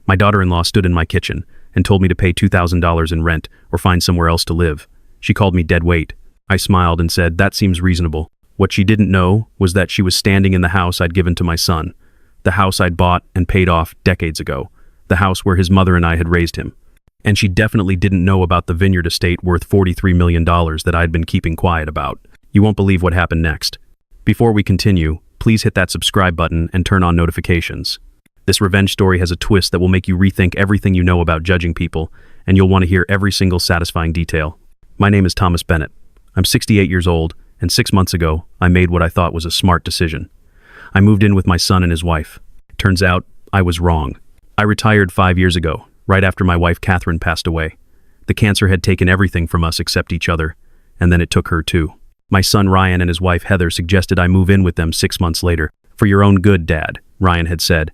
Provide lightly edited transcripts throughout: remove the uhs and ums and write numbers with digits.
My daughter-in-law stood in my kitchen and told me to pay $2,000 in rent or find somewhere else to live. She called me dead weight. I smiled and said, that seems reasonable. What she didn't know was that she was standing in the house I'd given to my son, the house I'd bought and paid off decades ago, the house where his mother and I had raised him. And she definitely didn't know about the vineyard estate worth $43 million that I'd been keeping quiet about. You won't believe what happened next. Before we continue, please hit that subscribe button and turn on notifications. This revenge story has a twist that will make you rethink everything you know about judging people, and you'll want to hear every single satisfying detail. My name is Thomas Bennett. I'm 68 years old, and 6 months ago, I made what I thought was a smart decision. I moved in with my son and his wife. Turns out, I was wrong. I retired 5 years ago, right after my wife Catherine passed away. The cancer had taken everything from us except each other, and then it took her too. My son Ryan and his wife Heather suggested I move in with them 6 months later. For your own good, Dad, Ryan had said.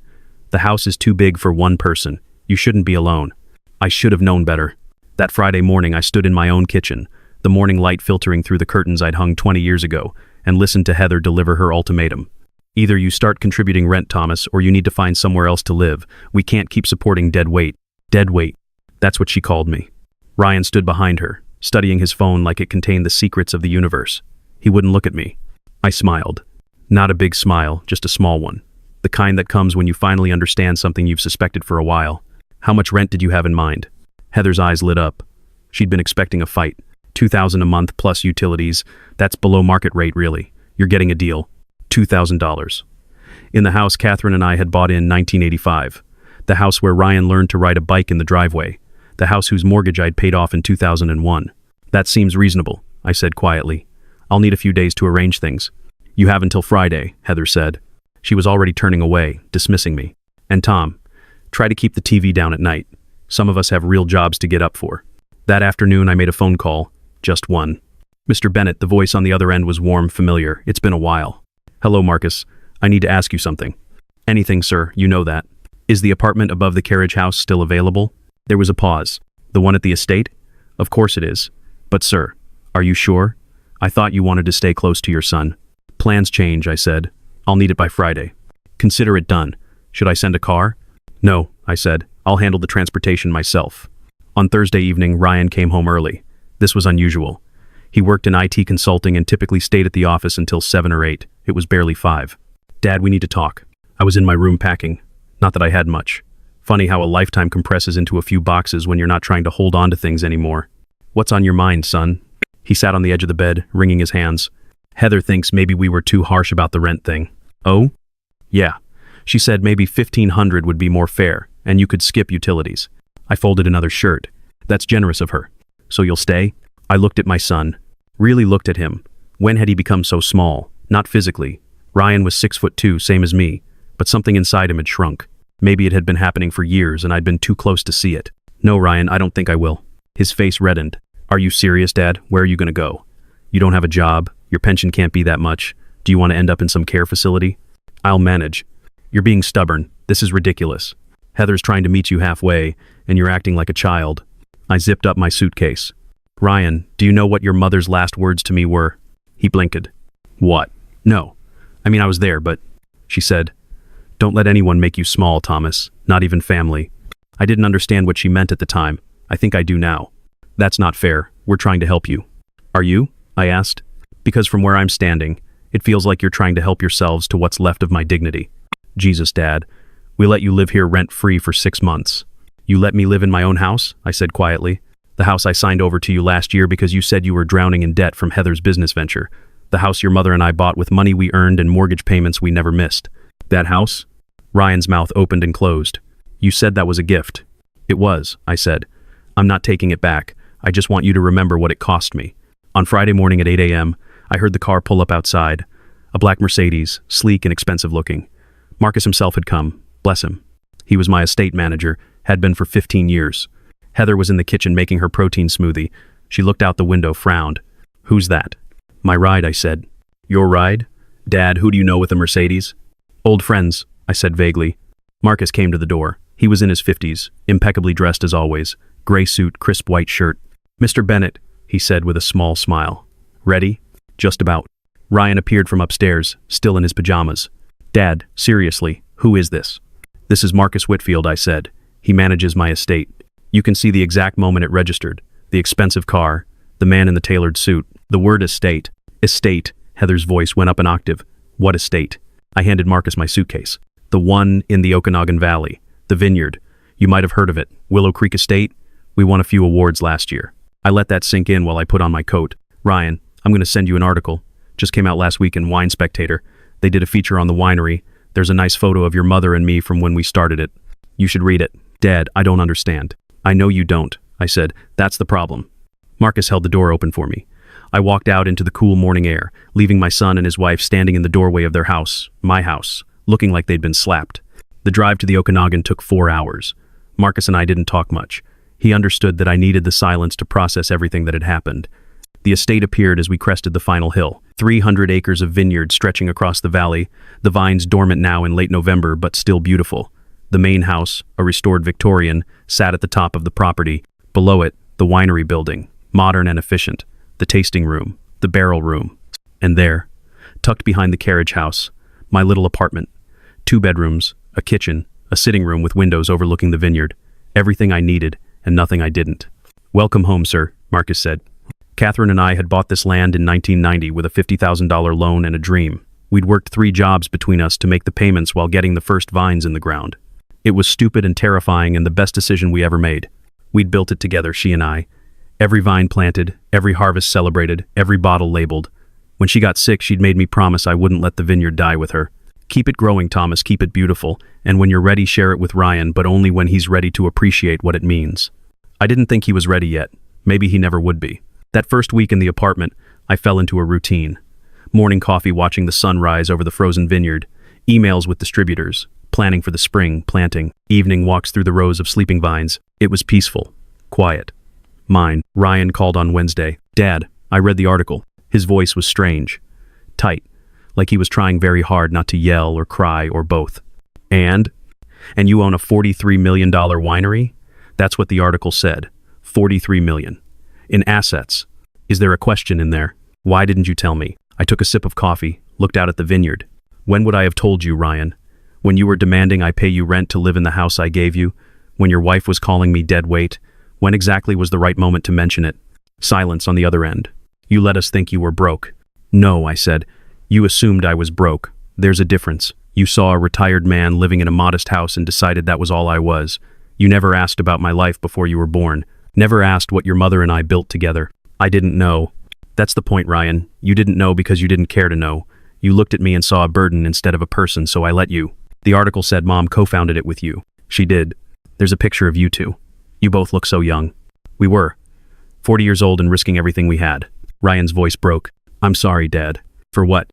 The house is too big for one person. You shouldn't be alone. I should have known better. That Friday morning I stood in my own kitchen, the morning light filtering through the curtains I'd hung 20 years ago, and listened to Heather deliver her ultimatum. Either you start contributing rent, Thomas, or you need to find somewhere else to live. We can't keep supporting dead weight. Dead weight. That's what she called me. Ryan stood behind her, studying his phone like it contained the secrets of the universe. He wouldn't look at me. I smiled. Not a big smile, just a small one. The kind that comes when you finally understand something you've suspected for a while. How much rent did you have in mind? Heather's eyes lit up. She'd been expecting a fight. $2,000 a month plus utilities. That's below market rate, really. You're getting a deal. $2,000. In the house Catherine and I had bought in 1985. The house where Ryan learned to ride a bike in the driveway. The house whose mortgage I'd paid off in 2001. That seems reasonable, I said quietly. I'll need a few days to arrange things. You have until Friday, Heather said. She was already turning away, dismissing me. And Tom, try to keep the TV down at night. Some of us have real jobs to get up for. That afternoon I made a phone call. Just one. Mr. Bennett, the voice on the other end was warm, familiar. It's been a while. Hello, Marcus. I need to ask you something. Anything, sir, you know that. Is the apartment above the carriage house still available? There was a pause. The one at the estate? Of course it is. But sir, are you sure? I thought you wanted to stay close to your son. Plans change, I said. I'll need it by Friday. Consider it done. Should I send a car? No, I said. I'll handle the transportation myself. On Thursday evening, Ryan came home early. This was unusual. He worked in IT consulting and typically stayed at the office until 7 or 8. It was barely 5. Dad, we need to talk. I was in my room packing. Not that I had much. Funny how a lifetime compresses into a few boxes when you're not trying to hold on to things anymore. What's on your mind, son? He sat on the edge of the bed, wringing his hands. Heather thinks maybe we were too harsh about the rent thing. Oh? Yeah. She said maybe $1,500 would be more fair, and you could skip utilities. I folded another shirt. That's generous of her. So you'll stay? I looked at my son. Really looked at him. When had he become so small? Not physically. Ryan was 6'2", same as me, but something inside him had shrunk. Maybe it had been happening for years and I'd been too close to see it. No, Ryan, I don't think I will. His face reddened. Are you serious, Dad? Where are you going to go? You don't have a job. Your pension can't be that much. Do you want to end up in some care facility? I'll manage. You're being stubborn. This is ridiculous. Heather's trying to meet you halfway, and you're acting like a child. I zipped up my suitcase. Ryan, do you know what your mother's last words to me were? He blinked. What? No. I mean, I was there, but... She said, don't let anyone make you small, Thomas. Not even family. I didn't understand what she meant at the time. I think I do now. That's not fair. We're trying to help you. Are you? I asked. Because from where I'm standing, it feels like you're trying to help yourselves to what's left of my dignity. Jesus, Dad. We let you live here rent-free for 6 months. You let me live in my own house? I said quietly. The house I signed over to you last year because you said you were drowning in debt from Heather's business venture. The house your mother and I bought with money we earned and mortgage payments we never missed. That house? Ryan's mouth opened and closed. You said that was a gift. It was, I said. I'm not taking it back. I just want you to remember what it cost me. On Friday morning at 8 a.m., I heard the car pull up outside. A black Mercedes, sleek and expensive looking. Marcus himself had come, bless him. He was my estate manager, had been for 15 years. Heather was in the kitchen making her protein smoothie. She looked out the window, frowned. Who's that? My ride, I said. Your ride? Dad, who do you know with a Mercedes? Old friends, I said vaguely. Marcus came to the door. He was in his 50s, impeccably dressed as always. Gray suit, crisp white shirt. Mr. Bennett, he said with a small smile. Ready? Just about. Ryan appeared from upstairs, still in his pajamas. Dad, seriously, who is this? This is Marcus Whitfield, I said. He manages my estate. You can see the exact moment it registered. The expensive car, the man in the tailored suit, the word estate. Estate, Heather's voice went up an octave. What estate? I handed Marcus my suitcase. The one in the Okanagan Valley. The vineyard. You might have heard of it. Willow Creek Estate. We won a few awards last year. I let that sink in while I put on my coat. Ryan, I'm going to send you an article. Just came out last week in Wine Spectator. They did a feature on the winery. There's a nice photo of your mother and me from when we started it. You should read it. Dad, I don't understand. I know you don't, I said. That's the problem. Marcus held the door open for me. I walked out into the cool morning air, leaving my son and his wife standing in the doorway of their house, my house, looking like they'd been slapped. The drive to the Okanagan took 4 hours. Marcus and I didn't talk much. He understood that I needed the silence to process everything that had happened. The estate appeared as we crested the final hill. 300 acres of vineyard stretching across the valley, the vines dormant now in late November but still beautiful. The main house, a restored Victorian, sat at the top of the property. Below it, the winery building, modern and efficient, the tasting room, the barrel room. And there, tucked behind the carriage house, my little apartment. 2 bedrooms, a kitchen, a sitting room with windows overlooking the vineyard. Everything I needed and nothing I didn't. Welcome home, sir, Marcus said. Catherine and I had bought this land in 1990 with a $50,000 loan and a dream. We'd worked 3 jobs between us to make the payments while getting the first vines in the ground. It was stupid and terrifying and the best decision we ever made. We'd built it together, she and I. Every vine planted, every harvest celebrated, every bottle labeled. When she got sick, she'd made me promise I wouldn't let the vineyard die with her. Keep it growing, Thomas, keep it beautiful, and when you're ready, share it with Ryan, but only when he's ready to appreciate what it means. I didn't think he was ready yet. Maybe he never would be. That first week in the apartment, I fell into a routine. Morning coffee watching the sun rise over the frozen vineyard, emails with distributors, planning for the spring, planting, evening walks through the rows of sleeping vines. It was peaceful, quiet. Mine. Ryan called on Wednesday. Dad, I read the article. His voice was strange, tight, like he was trying very hard not to yell or cry or both. And you own a $43 million winery? That's what the article said. $43 million. In assets. Is there a question in there? Why didn't you tell me? I took a sip of coffee, looked out at the vineyard. When would I have told you, Ryan? When you were demanding I pay you rent to live in the house I gave you? When your wife was calling me dead weight? When exactly was the right moment to mention it? Silence on the other end. You let us think you were broke. No, I said. You assumed I was broke. There's a difference. You saw a retired man living in a modest house and decided that was all I was. You never asked about my life before you were born. Never asked what your mother and I built together. I didn't know. That's the point, Ryan. You didn't know because you didn't care to know. You looked at me and saw a burden instead of a person, so I let you. The article said Mom co-founded it with you. She did. There's a picture of you two. You both look so young. We were. 40 years old and risking everything we had. Ryan's voice broke. I'm sorry, Dad. For what?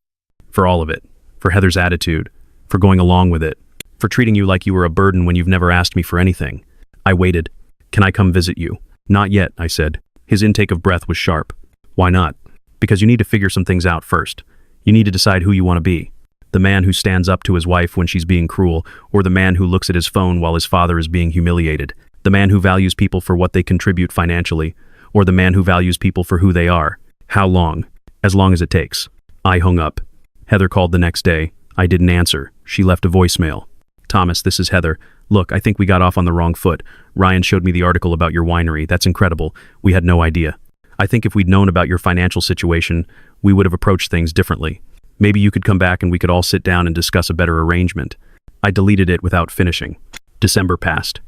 For all of it. For Heather's attitude. For going along with it. For treating you like you were a burden when you've never asked me for anything. I waited. Can I come visit you? Not yet, I said. His intake of breath was sharp. Why not? Because you need to figure some things out first. You need to decide who you want to be. The man who stands up to his wife when she's being cruel, or the man who looks at his phone while his father is being humiliated. The man who values people for what they contribute financially, or the man who values people for who they are. How long? As long as it takes. I hung up. Heather called the next day. I didn't answer. She left a voicemail. Thomas, this is Heather. Look, I think we got off on the wrong foot. Ryan showed me the article about your winery. That's incredible. We had no idea. I think if we'd known about your financial situation, we would have approached things differently. Maybe you could come back and we could all sit down and discuss a better arrangement. I deleted it without finishing. December passed.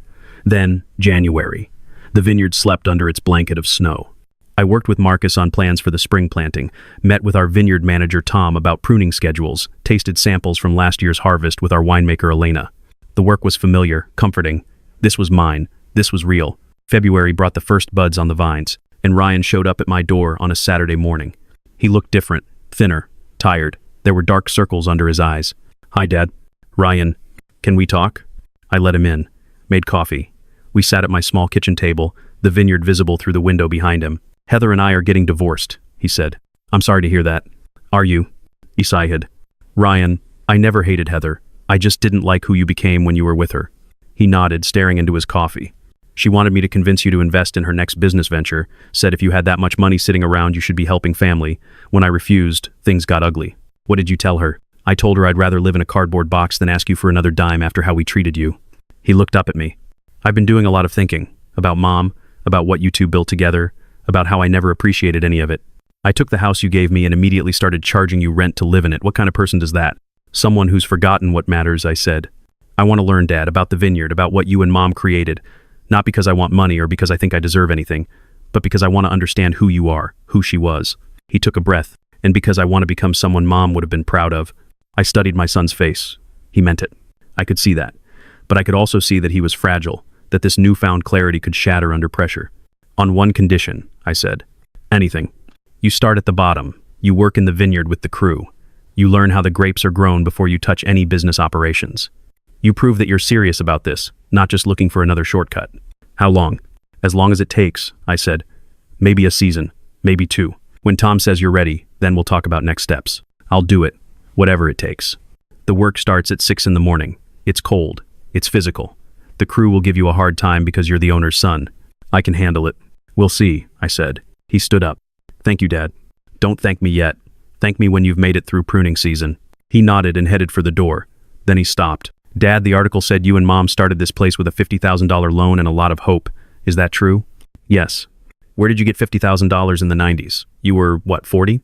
Then, January. The vineyard slept under its blanket of snow. I worked with Marcus on plans for the spring planting, met with our vineyard manager Tom about pruning schedules, tasted samples from last year's harvest with our winemaker Elena. The work was familiar, comforting. This was mine. This was real. February brought the first buds on the vines, and Ryan showed up at my door on a Saturday morning. He looked different, thinner, tired. There were dark circles under his eyes. Hi, Dad. Ryan, can we talk? I let him in, made coffee. We sat at my small kitchen table, the vineyard visible through the window behind him. Heather and I are getting divorced, he said. I'm sorry to hear that. Are you? He sighed. Ryan, I never hated Heather. I just didn't like who you became when you were with her. He nodded, staring into his coffee. She wanted me to convince you to invest in her next business venture, said if you had that much money sitting around you should be helping family. When I refused, things got ugly. What did you tell her? I told her I'd rather live in a cardboard box than ask you for another dime after how we treated you. He looked up at me. I've been doing a lot of thinking. About Mom, about what you two built together, about how I never appreciated any of it. I took the house you gave me and immediately started charging you rent to live in it. What kind of person does that? Someone who's forgotten what matters, I said. I want to learn, Dad, about the vineyard, about what you and Mom created. Not because I want money or because I think I deserve anything, but because I want to understand who you are, who she was. He took a breath, and because I want to become someone Mom would have been proud of. I studied my son's face. He meant it. I could see that. But I could also see that he was fragile, that this newfound clarity could shatter under pressure. On one condition, I said. Anything. You start at the bottom. You work in the vineyard with the crew. You learn how the grapes are grown before you touch any business operations. You prove that you're serious about this, not just looking for another shortcut. How long? As long as it takes, I said. Maybe a season, maybe 2. When Tom says you're ready, then we'll talk about next steps. I'll do it, whatever it takes. The work starts at 6 in the morning. It's cold. It's physical. The crew will give you a hard time because you're the owner's son. I can handle it. We'll see, I said. He stood up. Thank you, Dad. Don't thank me yet. Thank me when you've made it through pruning season. He nodded and headed for the door. Then he stopped. Dad, the article said you and Mom started this place with a $50,000 loan and a lot of hope. Is that true? Yes. Where did you get $50,000 in the 90s? You were, what, 40?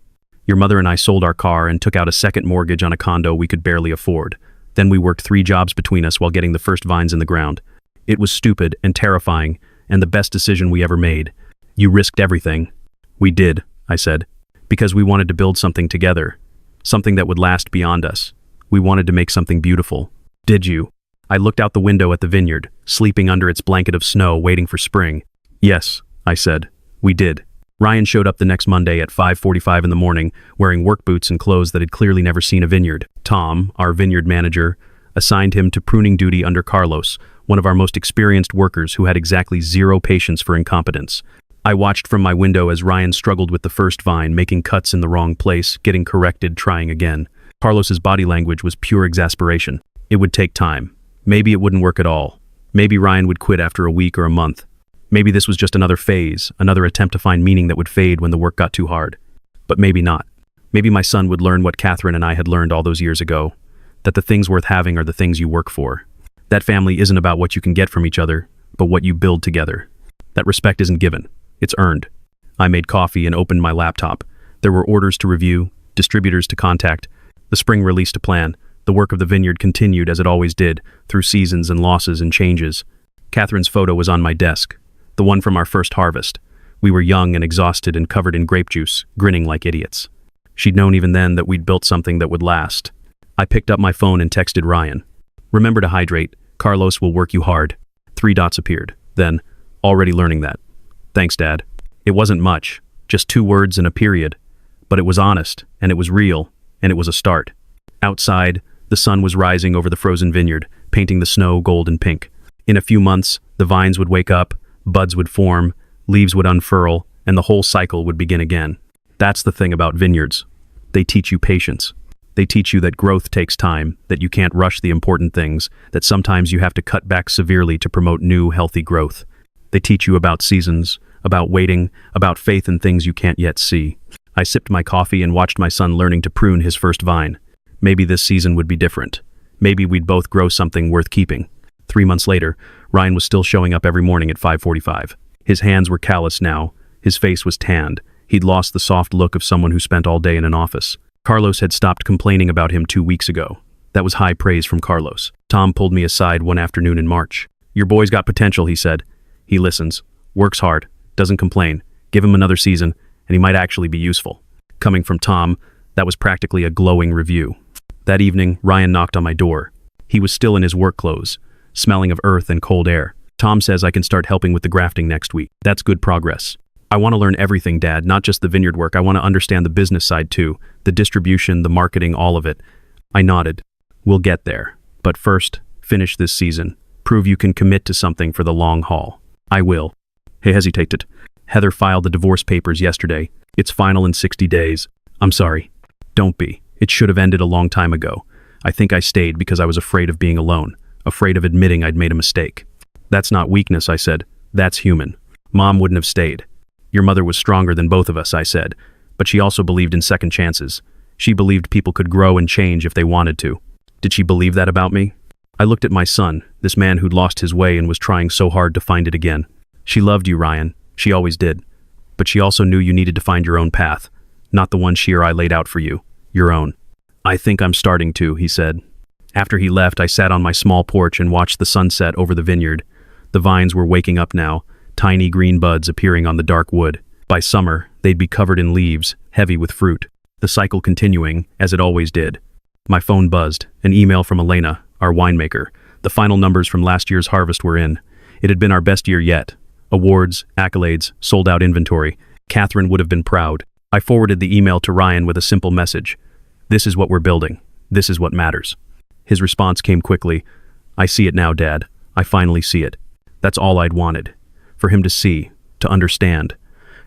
Your mother and I sold our car and took out a second mortgage on a condo we could barely afford. Then we worked 3 jobs between us while getting the first vines in the ground. It was stupid and terrifying, and the best decision we ever made. You risked everything. We did, I said, because we wanted to build something together, something that would last beyond us. We wanted to make something beautiful. Did you? I looked out the window at the vineyard, sleeping under its blanket of snow, waiting for spring. Yes, I said. We did. Ryan showed up the next Monday at 5:45 in the morning, wearing work boots and clothes that had clearly never seen a vineyard. Tom, our vineyard manager, assigned him to pruning duty under Carlos, one of our most experienced workers who had exactly 0 patience for incompetence. I watched from my window as Ryan struggled with the first vine, making cuts in the wrong place, getting corrected, trying again. Carlos's body language was pure exasperation. It would take time. Maybe it wouldn't work at all. Maybe Ryan would quit after a week or a month. Maybe this was just another phase, another attempt to find meaning that would fade when the work got too hard. But maybe not. Maybe my son would learn what Catherine and I had learned all those years ago, that the things worth having are the things you work for. That family isn't about what you can get from each other, but what you build together. That respect isn't given. It's earned. I made coffee and opened my laptop. There were orders to review, distributors to contact. The spring released a plan. The work of the vineyard continued as it always did, through seasons and losses and changes. Catherine's photo was on my desk, the one from our first harvest. We were young and exhausted and covered in grape juice, grinning like idiots. She'd known even then that we'd built something that would last. I picked up my phone and texted Ryan. Remember to hydrate. Carlos will work you hard. 3 dots appeared. Then, already learning that. Thanks, Dad. It wasn't much, just 2 words and a period. But it was honest, and it was real, and it was a start. Outside, the sun was rising over the frozen vineyard, painting the snow gold and pink. In a few months, the vines would wake up, buds would form, leaves would unfurl, and the whole cycle would begin again. That's the thing about vineyards. They teach you patience. They teach you that growth takes time, that you can't rush the important things, that sometimes you have to cut back severely to promote new, healthy growth. They teach you about seasons, about waiting, about faith in things you can't yet see. I sipped my coffee and watched my son learning to prune his first vine. Maybe this season would be different. Maybe we'd both grow something worth keeping. 3 months later, Ryan was still showing up every morning at 5:45. His hands were callous now. His face was tanned. He'd lost the soft look of someone who spent all day in an office. Carlos had stopped complaining about him 2 weeks ago. That was high praise from Carlos. Tom pulled me aside one afternoon in March. Your boy's got potential, he said. He listens, works hard, doesn't complain. Give him another season, and he might actually be useful. Coming from Tom, that was practically a glowing review. That evening, Ryan knocked on my door. He was still in his work clothes, smelling of earth and cold air. Tom says I can start helping with the grafting next week. That's good progress. I want to learn everything, Dad, not just the vineyard work. I want to understand the business side too, the distribution, the marketing, all of it. I nodded. We'll get there. But first, finish this season. Prove you can commit to something for the long haul. I will. He hesitated. Heather filed the divorce papers yesterday. It's final in 60 days. I'm sorry. Don't be. It should have ended a long time ago. I think I stayed because I was afraid of being alone, afraid of admitting I'd made a mistake. That's not weakness, I said. That's human. Mom wouldn't have stayed. Your mother was stronger than both of us, I said, but she also believed in second chances. She believed people could grow and change if they wanted to. Did she believe that about me? I looked at my son, this man who'd lost his way and was trying so hard to find it again. She loved you, Ryan. She always did. But she also knew you needed to find your own path, not the one she or I laid out for you, your own. I think I'm starting to, he said. After he left, I sat on my small porch and watched the sunset over the vineyard. The vines were waking up now, tiny green buds appearing on the dark wood. By summer, they'd be covered in leaves, heavy with fruit. The cycle continuing, as it always did. My phone buzzed, an email from Elena, our winemaker. The final numbers from last year's harvest were in. It had been our best year yet. Awards, accolades, sold-out inventory. Catherine would have been proud. I forwarded the email to Ryan with a simple message. This is what we're building. This is what matters. His response came quickly. I see it now, Dad. I finally see it. That's all I'd wanted. For him to see, to understand,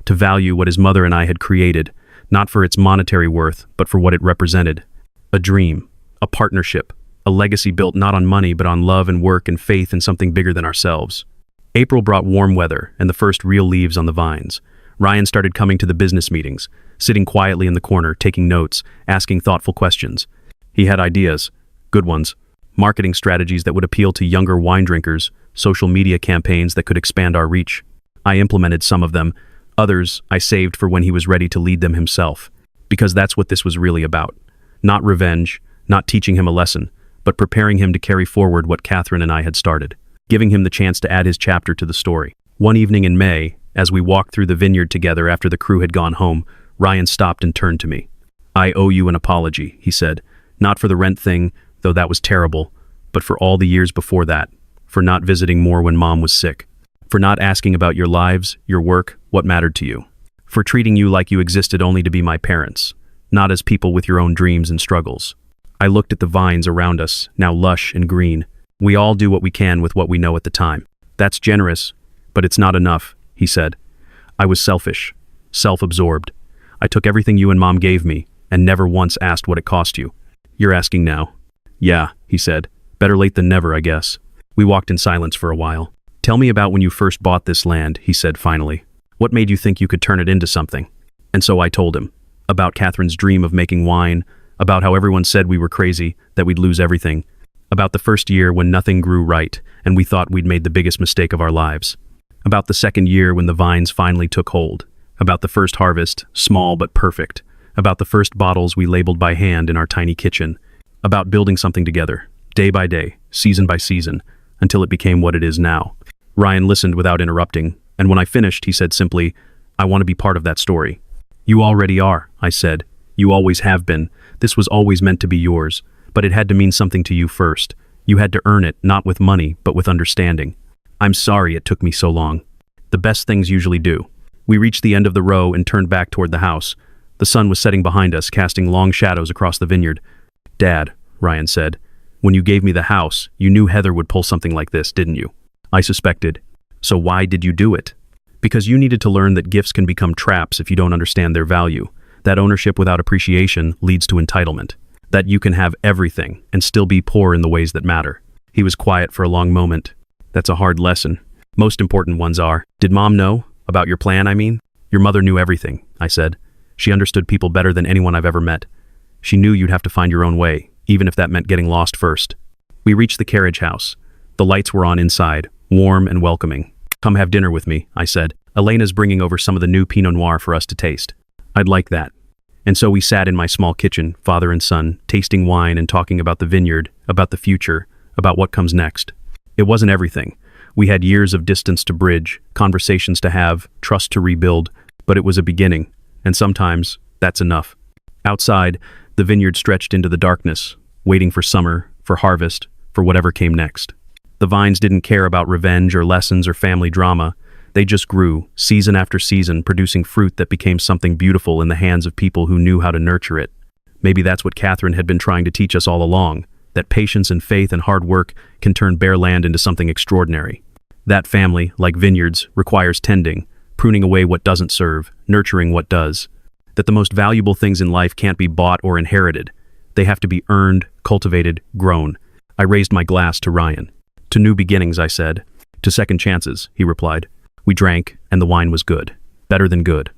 to value what his mother and I had created, not for its monetary worth, but for what it represented. A dream, a partnership, a legacy built not on money but on love and work and faith in something bigger than ourselves. April brought warm weather and the first real leaves on the vines. Ryan started coming to the business meetings, sitting quietly in the corner, taking notes, asking thoughtful questions. He had ideas, good ones, marketing strategies that would appeal to younger wine drinkers, social media campaigns that could expand our reach. I implemented some of them, others I saved for when he was ready to lead them himself. Because that's what this was really about. Not revenge, not teaching him a lesson, but preparing him to carry forward what Catherine and I had started, giving him the chance to add his chapter to the story. One evening in May, as we walked through the vineyard together after the crew had gone home, Ryan stopped and turned to me. I owe you an apology, he said. Not for the rent thing, though that was terrible, but for all the years before that, for not visiting more when Mom was sick, for not asking about your lives, your work, what mattered to you, for treating you like you existed only to be my parents, not as people with your own dreams and struggles. I looked at the vines around us, now lush and green. We all do what we can with what we know at the time. That's generous, but it's not enough, he said. I was selfish, self-absorbed. I took everything you and Mom gave me and never once asked what it cost you. You're asking now. Yeah, he said. Better late than never, I guess. We walked in silence for a while. Tell me about when you first bought this land, he said finally. What made you think you could turn it into something? And so I told him. About Catherine's dream of making wine, about how everyone said we were crazy, that we'd lose everything. About the first year when nothing grew right and we thought we'd made the biggest mistake of our lives. About the second year when the vines finally took hold. About the first harvest, small but perfect. About the first bottles we labeled by hand in our tiny kitchen. About building something together, day by day, season by season, until it became what it is now. Ryan listened without interrupting, and when I finished, he said simply, I want to be part of that story. You already are, I said. You always have been. This was always meant to be yours, but it had to mean something to you first. You had to earn it, not with money, but with understanding. I'm sorry it took me so long. The best things usually do. We reached the end of the row and turned back toward the house. The sun was setting behind us, casting long shadows across the vineyard. Dad, Ryan said, when you gave me the house, you knew Heather would pull something like this, didn't you? I suspected. So why did you do it? Because you needed to learn that gifts can become traps if you don't understand their value. That ownership without appreciation leads to entitlement. That you can have everything and still be poor in the ways that matter. He was quiet for a long moment. That's a hard lesson. Most important ones are, did Mom know? About your plan, I mean? Your mother knew everything, I said. She understood people better than anyone I've ever met. She knew you'd have to find your own way, even if that meant getting lost first. We reached the carriage house. The lights were on inside, warm and welcoming. Come have dinner with me, I said. Elena's bringing over some of the new Pinot Noir for us to taste. I'd like that. And so we sat in my small kitchen, father and son, tasting wine and talking about the vineyard, about the future, about what comes next. It wasn't everything. We had years of distance to bridge, conversations to have, trust to rebuild, but it was a beginning, and sometimes that's enough. Outside, the vineyard stretched into the darkness, waiting for summer, for harvest, for whatever came next. The vines didn't care about revenge or lessons or family drama. They just grew, season after season, producing fruit that became something beautiful in the hands of people who knew how to nurture it. Maybe that's what Catherine had been trying to teach us all along, that patience and faith and hard work can turn bare land into something extraordinary. That family, like vineyards, requires tending, pruning away what doesn't serve, nurturing what does. That the most valuable things in life can't be bought or inherited. They have to be earned, cultivated, grown. I raised my glass to Ryan. To new beginnings, I said. To second chances, he replied. We drank, and the wine was good. Better than good.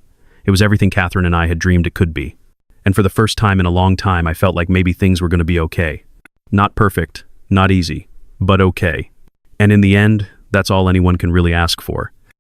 It was everything Catherine and I had dreamed it could be. And for the first time in a long time, I felt like maybe things were going to be okay. Not perfect, not easy, but okay. And in the end, that's all anyone can really ask for.